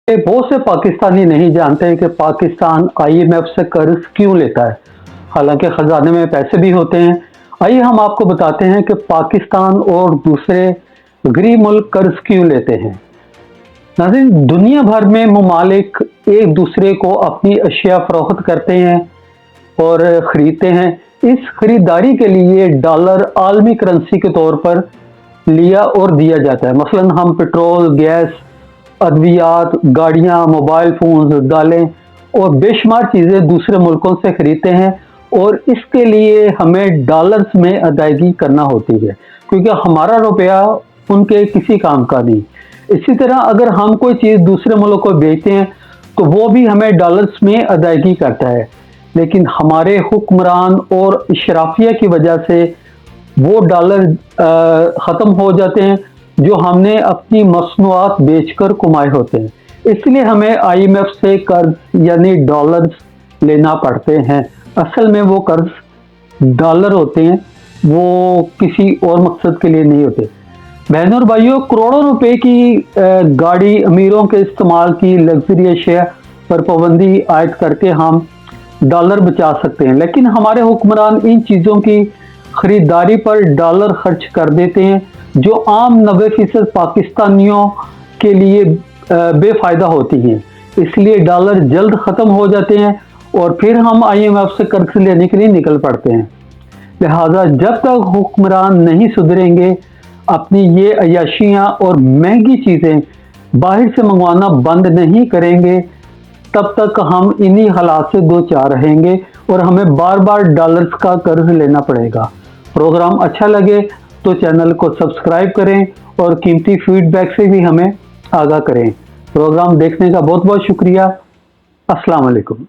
बहुत से पाकिस्तानी नहीं जानते हैं कि पाकिस्तान आईएमएफ से कर्ज क्यों लेता है। हालांकि खजाने में पैसे भी होते हैं। आइए हम आपको बताते हैं कि पाकिस्तान और दूसरे गरीब मुल्क कर्ज क्यों लेते हैं। नाज़रीन, दुनिया भर में ममालिक एक दूसरे को अपनी अशिया फरोख्त करते हैं और ख़रीदते हैं। इस खरीदारी के लिए डॉलर आलमी करेंसी के तौर पर लिया और दिया जाता है। मसलन हम पेट्रोल, गैस, अद्वियात, गाड़ियाँ, मोबाइल फ़ोन, दालें और बेशुमार चीज़ें दूसरे मुल्कों से ख़रीदते हैं और इसके लिए हमें डॉलर्स में अदायगी करना होती है, क्योंकि हमारा रुपया उनके किसी काम का नहीं। इसी तरह अगर हम कोई चीज़ दूसरे मुल्क को बेचते हैं तो वो भी हमें डॉलर्स में अदायगी करता है, लेकिन हमारे हुक्मरान और इशराफिया की वजह से वो डॉलर ख़त्म हो जाते हैं जो हमने अपनी मसनूआत बेचकर कमाए होते हैं। इसलिए हमें आईएमएफ से कर्ज यानी डॉलर्स लेना पड़ते हैं। असल में वो कर्ज डॉलर होते हैं, वो किसी और मकसद के लिए नहीं होते। बहनों और भाइयों, करोड़ों रुपए की गाड़ी, अमीरों के इस्तेमाल की लग्जरी अशिया पर पाबंदी आयद करके हम डॉलर बचा सकते हैं, लेकिन हमारे हुक्मरान इन चीज़ों की खरीदारी पर डॉलर खर्च कर देते हैं जो आम 90% पाकिस्तानियों के लिए बेफायदा होती हैं। इसलिए डॉलर जल्द ख़त्म हो जाते हैं और फिर हम आईएमएफ से कर्ज लेने के लिए निकल पड़ते हैं। लिहाजा जब तक हुक्मरान नहीं सुधरेंगे, अपनी ये अयाशियाँ और महंगी चीज़ें बाहर से मंगवाना बंद नहीं करेंगे, तब तक हम इन्हीं हालात से दो चार रहेंगे और हमें बार बार डॉलर्स का कर्ज लेना पड़ेगा। प्रोग्राम अच्छा लगे तो चैनल को सब्सक्राइब करें और कीमती फीडबैक से भी हमें आगाह करें। प्रोग्राम देखने का बहुत बहुत शुक्रिया। अस्सलाम वालेकुम।